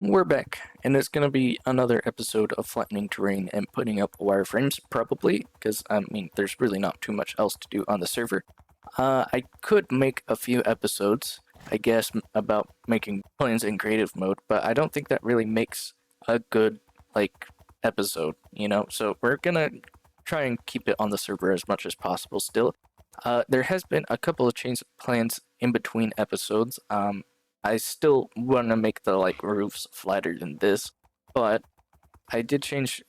We're back, and it's gonna be another episode of flattening terrain and putting up wireframes, probably, because I mean, there's really not too much else to do on the server. I could make a few episodes, I guess, about making plans in creative mode, but I don't think that really makes a good, like, episode, you know? So we're gonna try and keep it on the server as much as possible still. There has been a couple of change plans in between episodes. I still want to make the like roofs flatter than this, but I did change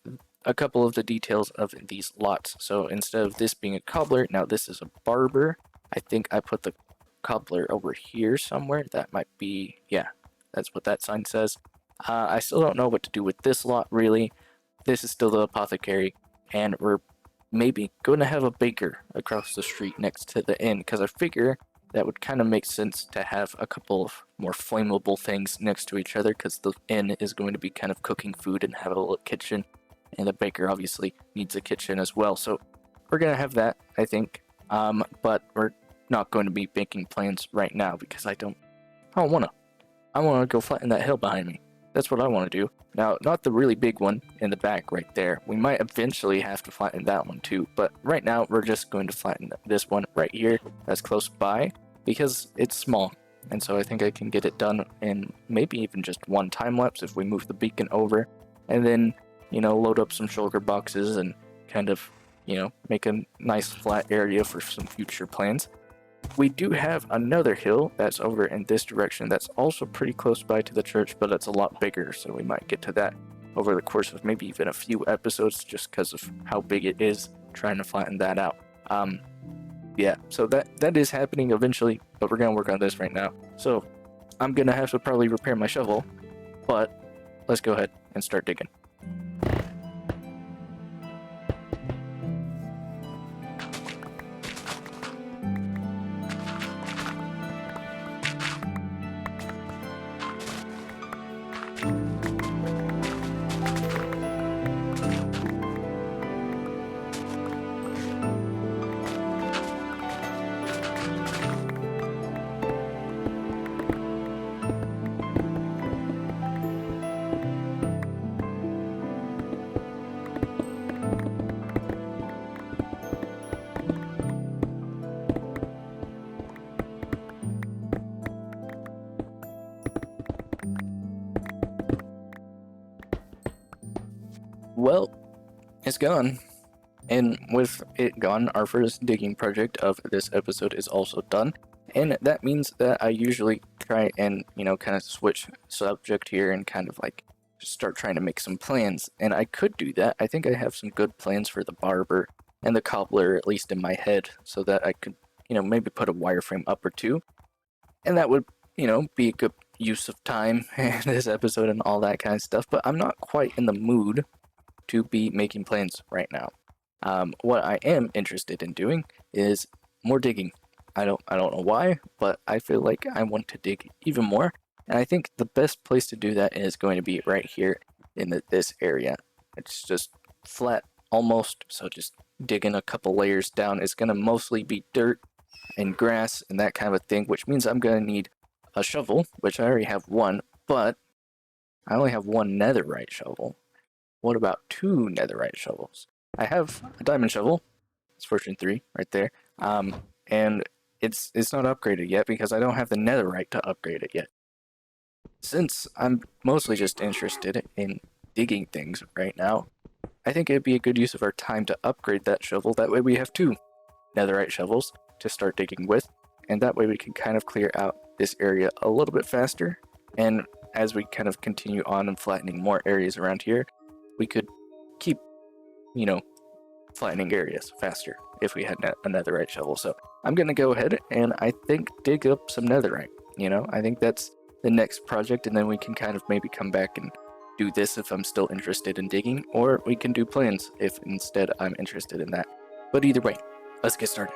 a couple of the details of these lots. So instead of this being a cobbler, now this is a barber. I think I put the cobbler over here somewhere. That might be, yeah, that's what that sign says. I still don't know what to do with this lot really. This is still the apothecary, and we're maybe going to have a baker across the street next to the inn, because I figure that would kind of make sense to have a couple of more flammable things next to each other, because the inn is going to be kind of cooking food and have a little kitchen, and the baker obviously needs a kitchen as well. So we're going to have that, I think, but we're not going to be making plans right now because I don't want to. I want to go flatten that hill behind me. That's what I want to do. Now, not the really big one in the back right there. We might eventually have to flatten that one too, but right now we're just going to flatten this one right here that's close by because it's small. And so I think I can get it done in maybe even just one time lapse if we move the beacon over and then, you know, load up some shulker boxes and kind of, you know, make a nice flat area for some future plans. We do have another hill that's over in this direction that's also pretty close by to the church, but it's a lot bigger, so we might get to that over the course of maybe even a few episodes just because of how big it is, trying to flatten that out. Yeah, so that is happening eventually, but we're going to work on this right now. So I'm going to have to probably repair my shovel, but let's go ahead and start digging. Well, it's gone. And with it gone, our first digging project of this episode is also done. And that means that I usually try and, you know, kind of switch subject here and kind of like just start trying to make some plans. And I could do that. I think I have some good plans for the barber and the cobbler, at least in my head, so that I could, you know, maybe put a wireframe up or two. And that would, you know, be a good use of time in this episode and all that kind of stuff. But I'm not quite in the mood to be making plans right now. What I am interested in doing is more digging. I don't know why, but I feel like I want to dig even more, and I think the best place to do that is going to be right here in this area. It's just flat almost, so just digging a couple layers down. It's going to mostly be dirt and grass and that kind of thing, which means I'm going to need a shovel, which I already have one, but I only have one netherite shovel. What about two netherite shovels? I have a diamond shovel. It's Fortune 3 right there. And it's not upgraded yet because I don't have the netherite to upgrade it yet. Since I'm mostly just interested in digging things right now, I think it'd be a good use of our time to upgrade that shovel. That way we have two netherite shovels to start digging with, and that way we can kind of clear out this area a little bit faster. And as we kind of continue on and flattening more areas around here, we could keep, you know, flattening areas faster if we had a netherite shovel. So I'm going to go ahead and I think dig up some netherite. You know, I think that's the next project, and then we can kind of maybe come back and do this if I'm still interested in digging, or we can do plans if instead I'm interested in that. But either way, let's get started.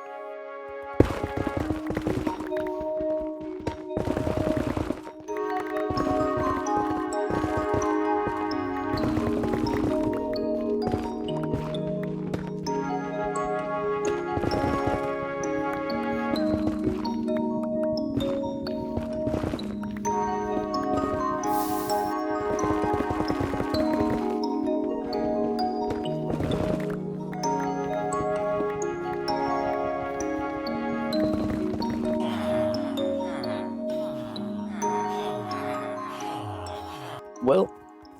Well,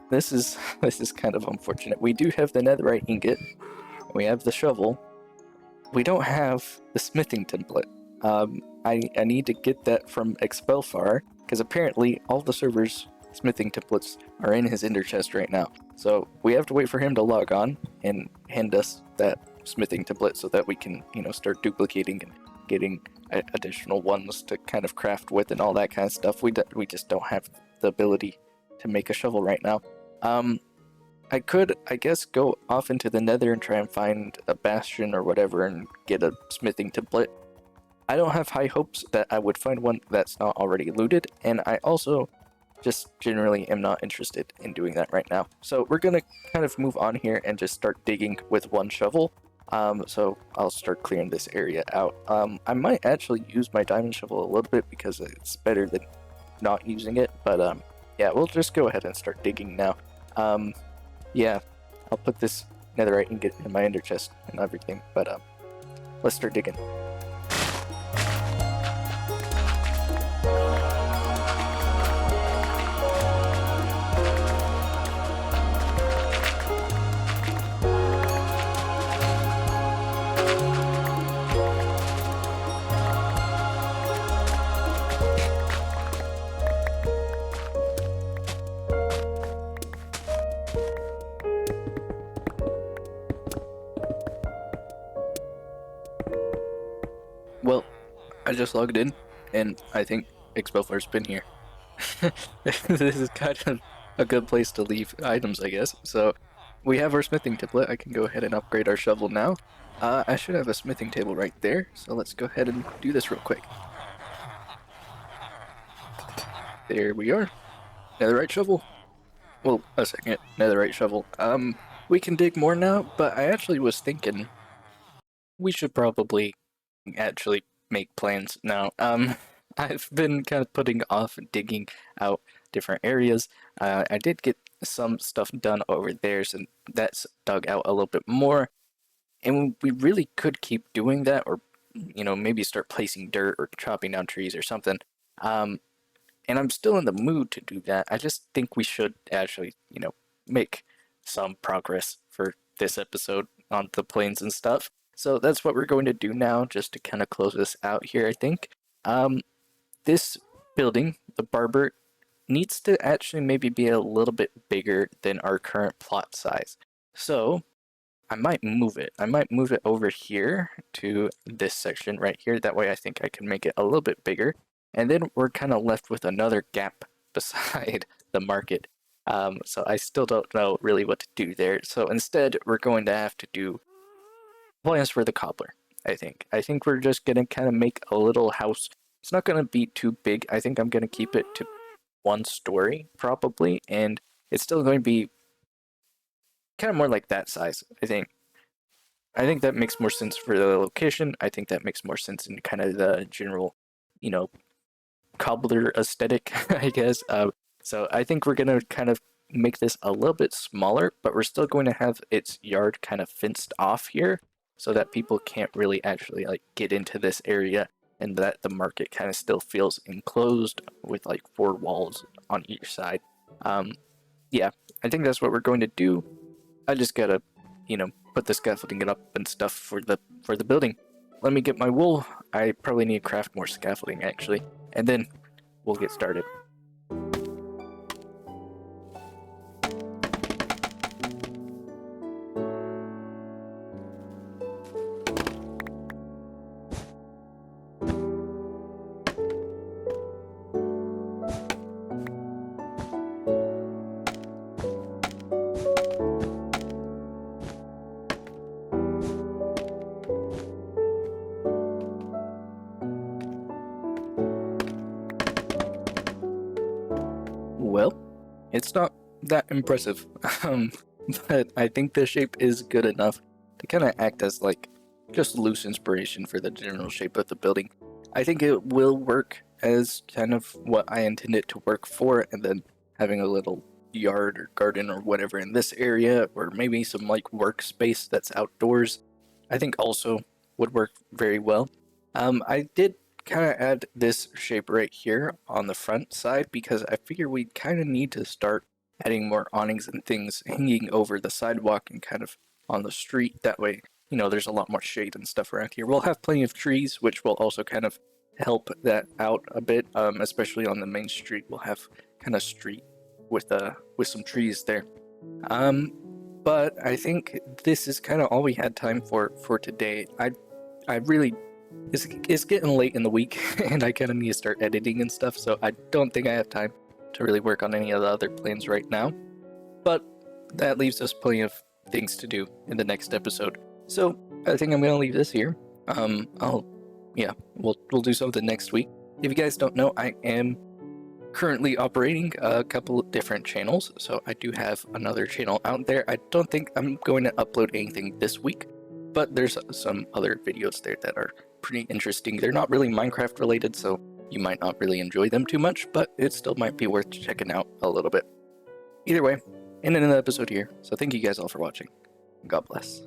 this is this is kind of unfortunate. We do have the netherite ingot, we have the shovel. We don't have the smithing template. I need to get that from Expelfar, because apparently all the server's smithing templates are in his ender chest right now. So we have to wait for him to log on and hand us that smithing template so that we can, start duplicating and getting additional ones to kind of craft with and all that kind of stuff. We just don't have the ability to make a shovel right now. I could, I guess, go off into the nether and try and find a bastion or whatever and get a smithing template. I don't have high hopes that I would find one that's not already looted, and I also just generally am not interested in doing that right now. So we're gonna kind of move on here and just start digging with one shovel. So I'll start clearing this area out. I might actually use my diamond shovel a little bit because it's better than not using it, but yeah, we'll just go ahead and start digging now. Yeah, I'll put this netherite ingot in my ender chest and everything, but let's start digging. Well, I just logged in, and I think Expelfar's been here. This is kind of a good place to leave items, I guess. So, we have our smithing template. I can go ahead and upgrade our shovel now. I should have a smithing table right there, so let's go ahead and do this real quick. There we are. Netherite shovel. Well, a second, netherite shovel. We can dig more now, but I actually was thinking we should probably actually make plans now. I've been kind of putting off digging out different areas. I did get some stuff done over there, so that's dug out a little bit more. And we really could keep doing that, or maybe start placing dirt or chopping down trees or something. And I'm still in the mood to do that. I just think we should actually, make some progress for this episode on the plains and stuff. So that's what we're going to do now, just to kind of close this out here, I think. This building, the barber, needs to actually maybe be a little bit bigger than our current plot size. So I might move it. I might move it over here to this section right here. That way I think I can make it a little bit bigger. And then we're kind of left with another gap beside the market. So I still don't know really what to do there. So instead, we're going to have to do plans for the cobbler, I think. I think we're just going to kind of make a little house. It's not going to be too big. I think I'm going to keep it to one story, probably. And it's still going to be kind of more like that size, I think. I think that makes more sense for the location. I think that makes more sense in kind of the general, cobbler aesthetic, I guess. So I think we're gonna kind of make this a little bit smaller, but we're still going to have its yard kind of fenced off here so that people can't really actually like get into this area, and that the market kind of still feels enclosed with like 4 walls on each side. Yeah, I think that's what we're going to do. I just gotta, put the scaffolding up and stuff for the building. Let me get my wool. I probably need to craft more scaffolding actually, and then we'll get started. Well, it's not that impressive, but I think the shape is good enough to kind of act as like just loose inspiration for the general shape of the building. I think it will work as kind of what I intend it to work for, and then having a little yard or garden or whatever in this area, or maybe some like workspace that's outdoors, I think also would work very well. I did kind of add this shape right here on the front side because I figure we kind of need to start adding more awnings and things hanging over the sidewalk and kind of on the street. That way, you know, there's a lot more shade and stuff around here. We'll have plenty of trees, which will also kind of help that out a bit, especially on the main street. We'll have kind of street with some trees there. But I think this is kind of all we had time for today. I really, it's getting late in the week, and I kind of need to start editing and stuff, so I don't think I have time to really work on any of the other plans right now. But that leaves us plenty of things to do in the next episode. So I think I'm gonna leave this here. We'll do something next week. If you guys don't know, I am currently operating a couple of different channels, so I do have another channel out there. I don't think I'm going to upload anything this week, but there's some other videos there that are pretty interesting. They're not really Minecraft related, so you might not really enjoy them too much, but it still might be worth checking out a little bit. Either way, ending the episode here, so thank you guys all for watching. God bless.